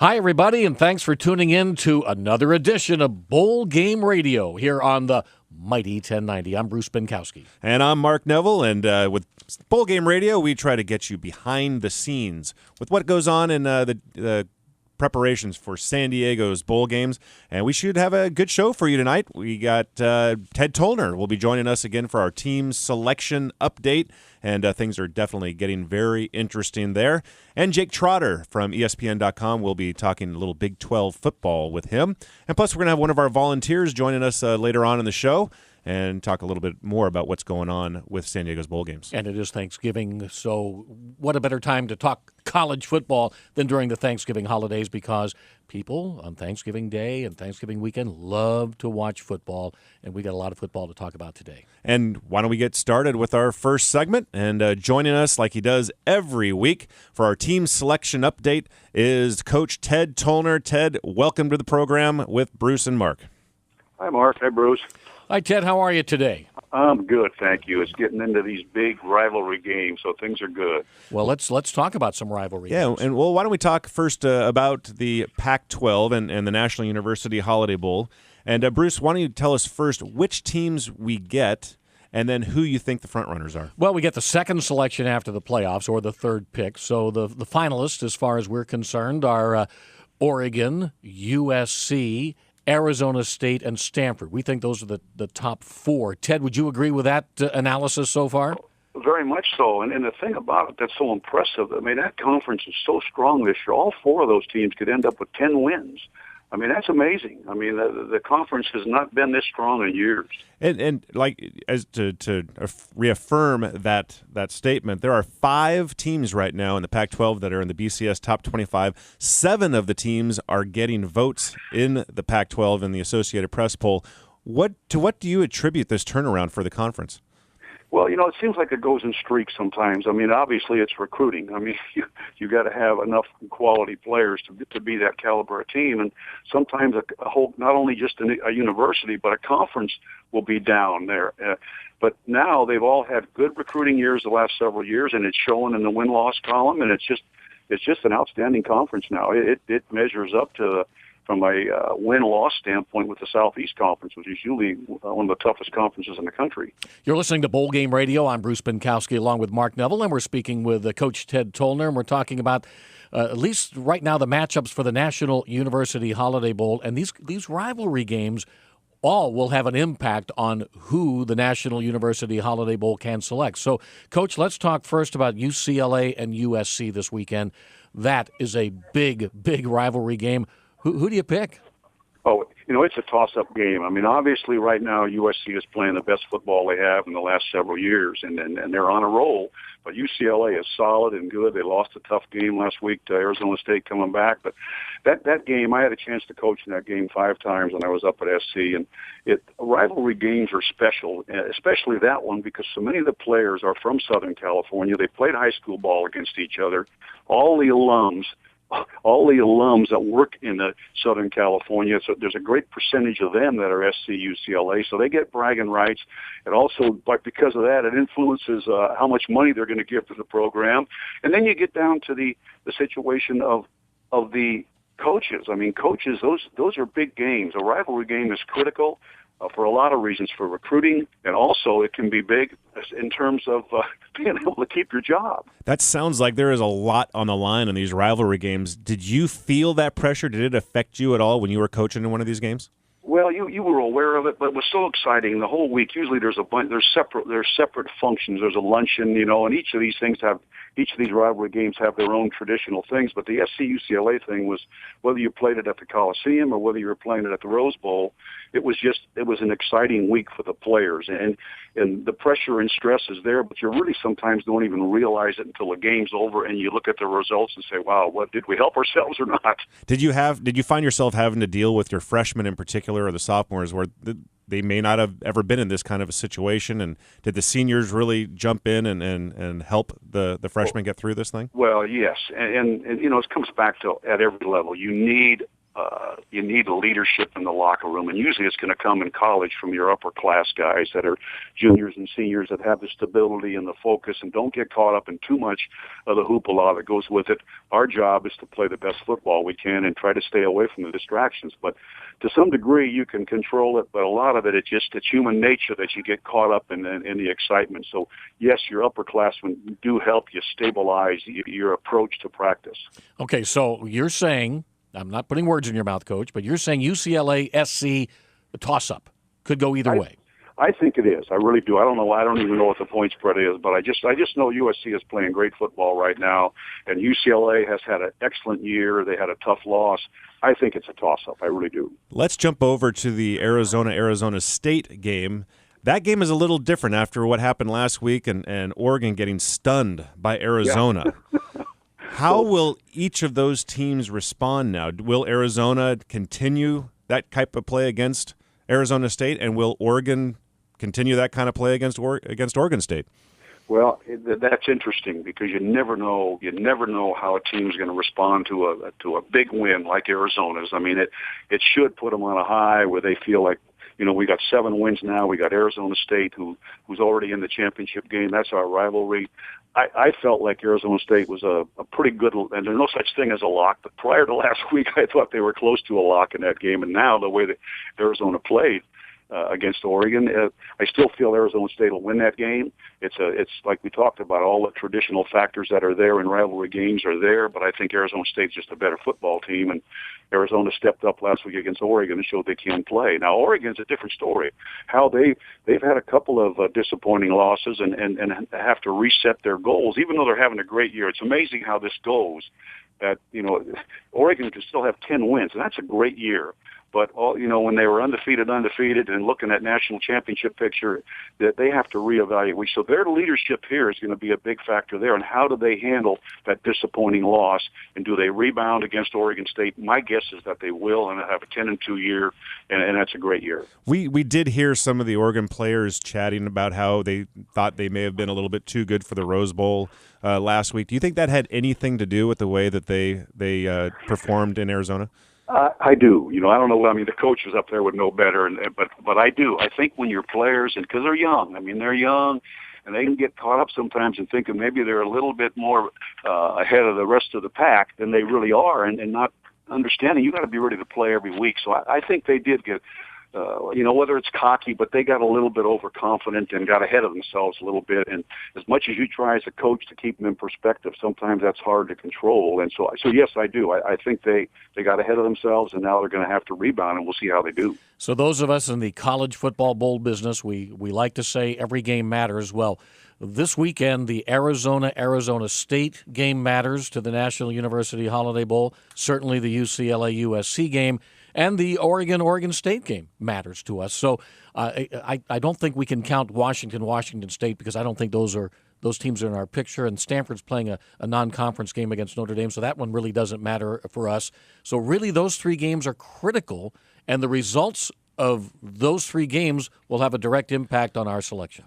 Hi, everybody, and thanks for tuning in to another edition of Bowl Game Radio here on the Mighty 1090. I'm Bruce Binkowski. And I'm Mark Neville, and with Bowl Game Radio, we try to get you behind the scenes with what goes on in the preparations for San Diego's bowl games, and we should have a good show for you tonight. We got Ted Tollner will be joining us again for our team selection update, and things are definitely getting very interesting there. And Jake Trotter from ESPN.com will be talking a little Big 12 football with him. And plus, we're going to have one of our volunteers joining us later on in the show and talk a little bit more about what's going on with San Diego's bowl games. And it is Thanksgiving, so what a better time to talk college football than during the Thanksgiving holidays, because people on Thanksgiving Day and Thanksgiving weekend love to watch football, and we got a lot of football to talk about today. And why don't we get started with our first segment? And joining us, like he does every week, for our team selection update is Coach Ted Tollner. Ted, welcome to the program with Bruce and Mark. Hi, Mark. Hi, Bruce. Hi, Ted. How are you today? I'm good, thank you. It's getting into these big rivalry games, so things are good. Well, let's talk about some rivalry games. And why don't we talk first about the Pac-12 and the National University Holiday Bowl. And Bruce, why don't you tell us first which teams we get and then who you think the front runners are? Well, we get the second selection after the playoffs, or the third pick. So the finalists, as far as we're concerned, are Oregon, USC, Arizona State, and Stanford. We think those are the top four. Ted, would you agree with that analysis so far? Very much so. And the thing about it that's so impressive, I mean, that conference is so strong this year. All four of those teams could end up with 10 wins. I mean, that's amazing. I mean, the conference has not been this strong in years. And like, as to reaffirm that statement, there are 5 teams right now in the Pac-12 that are in the BCS top 25. 7 of the teams are getting votes in the Pac-12 in the Associated Press poll. To what do you attribute this turnaround for the conference? Well, it seems like it goes in streaks sometimes. I mean, obviously it's recruiting. I mean, you got to have enough quality players to be that caliber of team. And sometimes a whole, not only just a university, but a conference will be down there. But now they've all had good recruiting years the last several years, and it's showing in the win-loss column. And it's just an outstanding conference now. It measures up to, from a win-loss standpoint, with the Southeast Conference, which is usually one of the toughest conferences in the country. You're listening to Bowl Game Radio. I'm Bruce Binkowski along with Mark Neville, and we're speaking with Coach Ted Tollner, and we're talking about, at least right now, the matchups for the National University Holiday Bowl. And these rivalry games all will have an impact on who the National University Holiday Bowl can select. So, Coach, let's talk first about UCLA and USC this weekend. That is a big, big rivalry game. Who do you pick? Oh, it's a toss-up game. I mean, obviously right now USC is playing the best football they have in the last several years, and they're on a roll. But UCLA is solid and good. They lost a tough game last week to Arizona State coming back. But that game, I had a chance to coach in that game 5 times when I was up at SC. And rivalry games are special, especially that one, because so many of the players are from Southern California. They played high school ball against each other. All the alums that work in the Southern California, so there's a great percentage of them that are SC UCLA, so they get bragging rights. And also, but because of that, it influences how much money they're going to give to the program. And then you get down to the situation of the coaches. I mean, coaches, those are big games. A rivalry game is critical for a lot of reasons, for recruiting, and also it can be big in terms of being able to keep your job. That sounds like there is a lot on the line in these rivalry games. Did you feel that pressure? Did it affect you at all when you were coaching in one of these games? Well, you were aware of it, but it was so exciting the whole week. Usually there's a bunch, there's separate functions. There's a luncheon, and each of these rivalry games have their own traditional things. But the SC UCLA thing was, whether you played it at the Coliseum or whether you were playing it at the Rose Bowl, it was an exciting week for the players, and the pressure and stress is there, but you really sometimes don't even realize it until the game's over and you look at the results and say, wow, what did we help ourselves or not? Did you find yourself having to deal with your freshmen in particular, or the sophomores, where they may not have ever been in this kind of a situation, and did the seniors really jump in and help the freshmen get through this thing? Well, yes, and it comes back to at every level. You need you need leadership in the locker room, and usually it's going to come in college from your upper class guys that are juniors and seniors that have the stability and the focus and don't get caught up in too much of the hoopla that goes with it. Our job is to play the best football we can and try to stay away from the distractions. But to some degree, you can control it, but a lot of it's human nature that you get caught up in the excitement. So yes, your upperclassmen do help you stabilize your approach to practice. Okay, so you're saying, I'm not putting words in your mouth, Coach, but you're saying UCLA SC toss-up could go either way. I think it is. I really do. I don't know. I don't even know what the point spread is, but I just know USC is playing great football right now, and UCLA has had an excellent year. They had a tough loss. I think it's a toss-up. I really do. Let's jump over to the Arizona State game. That game is a little different after what happened last week and Oregon getting stunned by Arizona. Yeah. How will each of those teams respond now? Will Arizona continue that type of play against Arizona State, and will Oregon continue that kind of play against Oregon State? Well, that's interesting because you never know. You never know how a team's going to respond to a big win like Arizona's. I mean, it should put them on a high where they feel like, we got 7 wins now. We got Arizona State who's already in the championship game. That's our rivalry. I felt like Arizona State was a pretty good, and there's no such thing as a lock, but prior to last week, I thought they were close to a lock in that game, and now the way that Arizona played against Oregon, I still feel Arizona State will win that game. It's like we talked about, all the traditional factors that are there in rivalry games are there, but I think Arizona State's just a better football team, and Arizona stepped up last week against Oregon and showed they can play. Now, Oregon's a different story. How they've had a couple of disappointing losses and have to reset their goals, even though they're having a great year. It's amazing how this goes. That Oregon can still have 10 wins, and that's a great year. But when they were undefeated, and looking at national championship picture, that they have to reevaluate. So their leadership here is going to be a big factor there. And how do they handle that disappointing loss? And do they rebound against Oregon State? My guess is that they will, and have a 10-2 year, and that's a great year. We did hear some of the Oregon players chatting about how they thought they may have been a little bit too good for the Rose Bowl last week. Do you think that had anything to do with the way that they performed in Arizona? I do. I don't know. I mean, the coaches up there would know better, but I do. I think when your players, and because they're young, they're young, and they can get caught up sometimes and thinking maybe they're a little bit more ahead of the rest of the pack than they really are, and not understanding you got to be ready to play every week. So I think they did get, whether it's cocky, but they got a little bit overconfident and got ahead of themselves a little bit. And as much as you try as a coach to keep them in perspective, sometimes that's hard to control. And so yes, I do. I think they got ahead of themselves, and now they're going to have to rebound, and we'll see how they do. So those of us in the college football bowl business, we like to say every game matters. Well, this weekend, the Arizona State game matters to the National University Holiday Bowl. Certainly the UCLA-USC game. And the Oregon State game matters to us. So I don't think we can count Washington State, because I don't think those teams are in our picture. And Stanford's playing a non-conference game against Notre Dame, so that one really doesn't matter for us. So really those 3 games are critical, and the results of those 3 games will have a direct impact on our selection.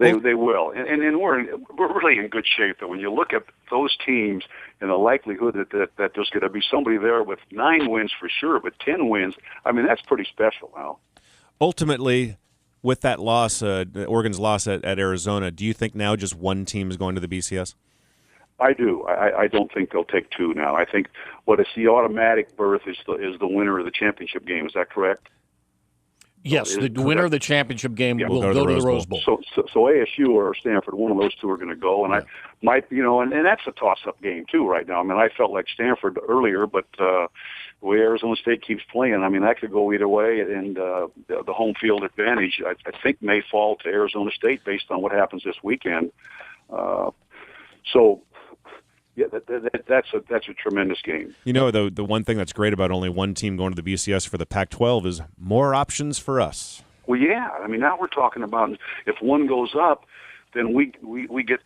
They will, and we're really in good shape. Though when you look at those teams and the likelihood that there's going to be somebody there with 9 wins for sure, but 10 wins, that's pretty special now. Ultimately, with that loss, Oregon's loss at Arizona, do you think now just one team is going to the BCS? I do. I don't think they'll take 2 now. I think what is the automatic berth is the winner of the championship game. Is that correct? Yes, the winner of the championship game will go to the Rose Bowl. So ASU or Stanford, one of those 2 are going to go, and I might, and that's a toss-up game too right now. I felt like Stanford earlier, but the way Arizona State keeps playing, that could go either way, and the home field advantage, I think, may fall to Arizona State based on what happens this weekend. Yeah, that's a tremendous game. The one thing that's great about only one team going to the BCS for the Pac-12 is more options for us. Well, yeah. Now we're talking about if one goes up, then we get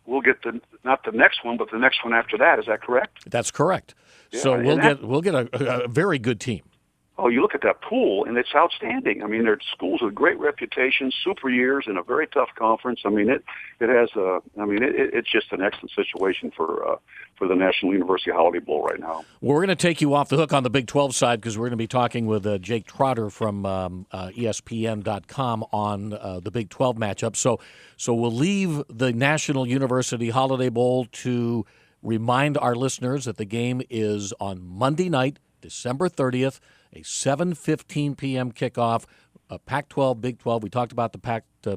we'll get not the next one, but the next one after that. Is that correct? That's correct. Yeah, so we'll get a very good team. Oh, you look at that pool, and it's outstanding. I mean, they're schools with great reputations, super years, in a very tough conference. I mean, it's just an excellent situation for the National University Holiday Bowl right now. Well, we're going to take you off the hook on the Big 12 side because we're going to be talking with Jake Trotter from ESPN.com on the Big 12 matchup. So we'll leave the National University Holiday Bowl to remind our listeners that the game is on Monday night, December 30th, a 7:15 p.m. kickoff, Pac-12, Big 12. We talked about the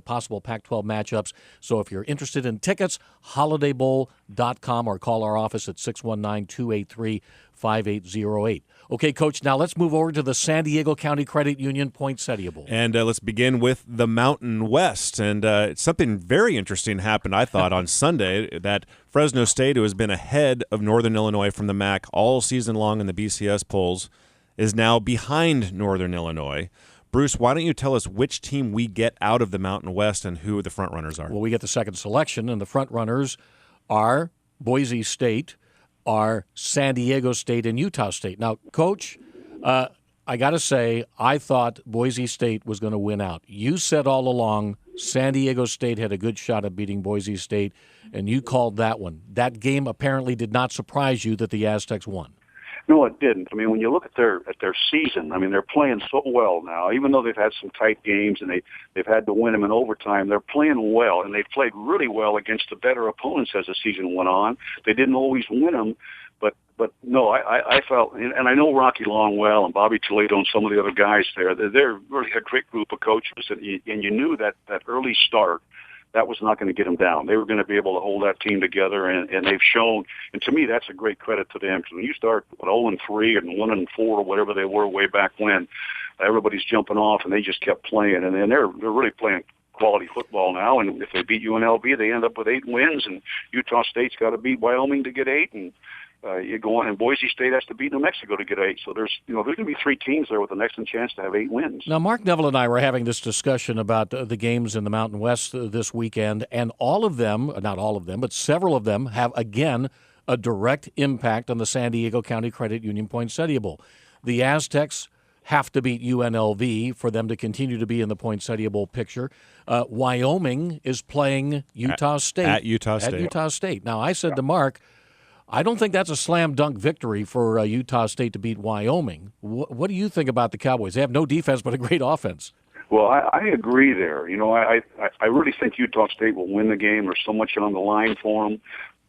possible Pac-12 matchups. So if you're interested in tickets, holidaybowl.com or call our office at 619-283-5808. Okay, Coach, now let's move over to the San Diego County Credit Union Poinsettia Bowl. And let's begin with the Mountain West. And something very interesting happened, I thought, on Sunday, that Fresno State, who has been ahead of Northern Illinois from the MAC all season long in the BCS polls, is now behind Northern Illinois. Bruce, why don't you tell us which team we get out of the Mountain West and who the front runners are? Well, we get the second selection, and the front runners are Boise State, are San Diego State, and Utah State. Now, Coach, I got to say, I thought Boise State was going to win out. You said all along San Diego State had a good shot at beating Boise State, and you called that one. That game apparently did not surprise you that the Aztecs won. No, it didn't. I mean, when you look at their season, I mean, they're playing so well now. Even though they've had some tight games and they've had to win them in overtime, they're playing well, and they've played really well against the better opponents as the season went on. They didn't always win them, but no, I felt, and I know Rocky Long well and Bobby Toledo and some of the other guys there. They're really a great group of coaches, and you knew that early start, that was not going to get them down. They were going to be able to hold that team together, and they've shown. And to me, that's a great credit to them. Because when you start with 0-3 and 1-4 or whatever they were way back when, everybody's jumping off, and they just kept playing. And then they're really playing quality football now. And if they beat UNLV, they end up with 8 wins. And Utah State's got to beat Wyoming to get 8, and you go on, and Boise State has to beat New Mexico to get 8. So there's going to be 3 teams there with an excellent chance to have 8 wins. Now, Mark Neville and I were having this discussion about the games in the Mountain West this weekend, and all of them, not all of them, but several of them have, again, a direct impact on the San Diego County Credit Union Poinsettia Bowl. The Aztecs have to beat UNLV for them to continue to be in the Poinsettia Bowl picture. Wyoming is playing Utah State. At Utah State. At Utah State. Now, I said to Mark, I don't think that's a slam dunk victory for Utah State to beat Wyoming. What do you think about the Cowboys? They have no defense but a great offense. Well, I agree there. I really think Utah State will win the game. There's so much on the line for them.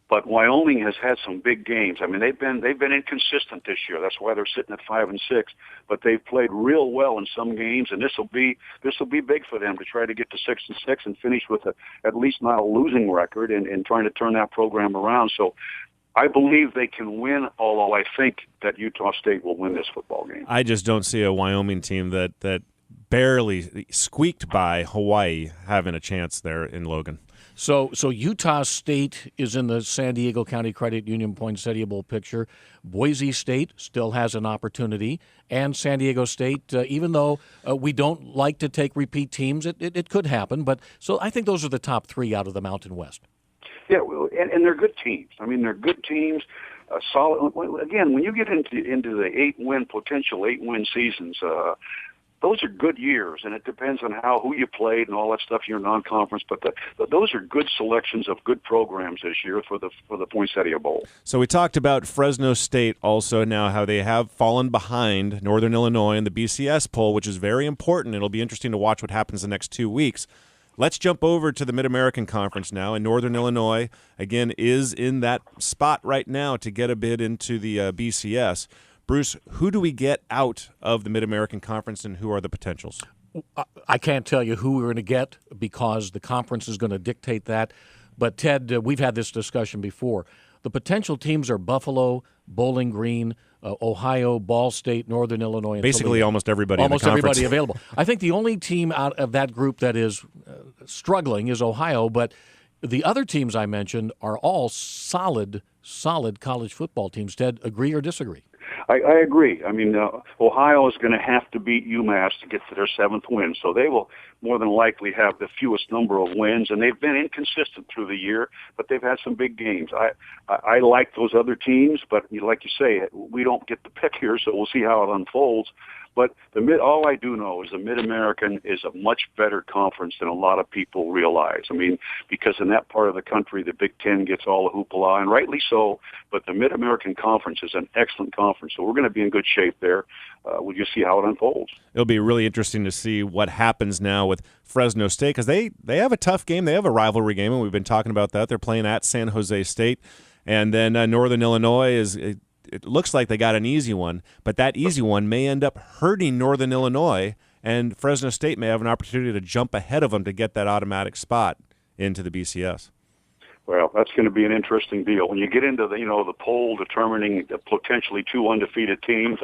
But Wyoming has had some big games. I mean, they've been inconsistent this year. That's why they're sitting at 5-6. But they've played real well in some games, and this will be big for them to try to get to 6-6 and finish with at least not a losing record and trying to turn that program around. So I believe they can win, although I think that Utah State will win this football game. I just don't see a Wyoming team that barely squeaked by Hawaii having a chance there in Logan. So Utah State is in the San Diego County Credit Union Poinsettia Bowl picture. Boise State still has an opportunity, and San Diego State, even though we don't like to take repeat teams, it could happen. But so I think those are the top 3 out of the Mountain West. Yeah, and they're good teams. I mean, they're good teams. Solid. Again, when you get into the 8-win potential 8-win seasons, those are good years, and it depends on who you played and all that stuff. You're non-conference, but those are good selections of good programs this year for the Poinsettia Bowl. So we talked about Fresno State also now, how they have fallen behind Northern Illinois in the BCS poll, which is very important. It'll be interesting to watch what happens the next 2 weeks. Let's jump over to the Mid-American Conference now, and Northern Illinois, again, is in that spot right now to get a bid into the BCS. Bruce, who do we get out of the Mid-American Conference, and who are the potentials? I can't tell you who we're going to get because the conference is going to dictate that. But, Ted, we've had this discussion before. The potential teams are Buffalo, Bowling Green, Ohio, Ball State, Northern Illinois, and basically Toledo. almost everybody in the conference. Almost everybody available. I think the only team out of that group that is struggling is Ohio, but the other teams I mentioned are all solid college football teams. Ted, agree or disagree? I agree. I mean, Ohio is going to have to beat UMass to get to their 7th win, so they will more than likely have the fewest number of wins, and they've been inconsistent through the year, but they've had some big games. I like those other teams, but like you say, we don't get the pick here, so we'll see how it unfolds. But all I do know is the Mid-American is a much better conference than a lot of people realize. I mean, because in that part of the country, the Big Ten gets all the hoopla, and rightly so, but the Mid-American Conference is an excellent conference, so we're going to be in good shape there. We'll just see how it unfolds. It'll be really interesting to see what happens now with Fresno State, because they have a tough game. They have a rivalry game, and we've been talking about that. They're playing at San Jose State. And then Northern Illinois it looks like they got an easy one, but that easy one may end up hurting Northern Illinois, and Fresno State may have an opportunity to jump ahead of them to get that automatic spot into the BCS. Well, that's going to be an interesting deal. When you get into the poll determining potentially two undefeated teams,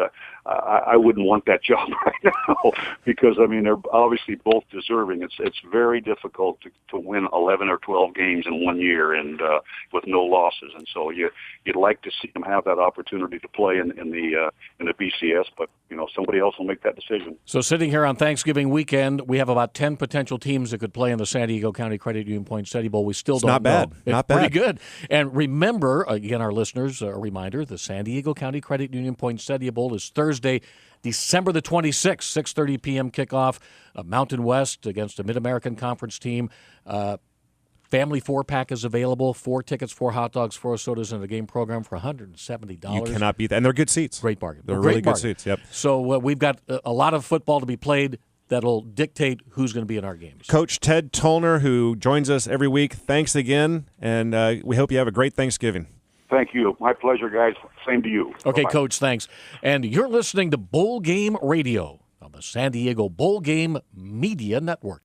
I wouldn't want that job right now because I mean they're obviously both deserving. It's very difficult to win 11 or 12 games in 1 year and with no losses, and so you'd like to see them have that opportunity to play in the BCS, but somebody else will make that decision. So sitting here on Thanksgiving weekend, we have about 10 potential teams that could play in the San Diego County Credit Union Poinsettia Bowl. We still don't know. Not bad. Not bad. Pretty good. And remember, again, our listeners, a reminder, the San Diego County Credit Union Poinsettia Bowl is Thursday, December the 26th, 6:30 p.m. kickoff, Mountain West against a Mid-American Conference team. Family 4-pack is available, 4 tickets, 4 hot dogs, 4 sodas, and a game program for $170. You cannot beat that. And they're good seats. Great bargain. They're Great really bargain. good seats, yep. So we've got a lot of football to be played that'll dictate who's going to be in our games. Coach Ted Tollner, who joins us every week, thanks again, and we hope you have a great Thanksgiving. Thank you. My pleasure, guys. Same to you. Okay, Bye-bye. Coach, thanks. And you're listening to Bowl Game Radio on the San Diego Bowl Game Media Network.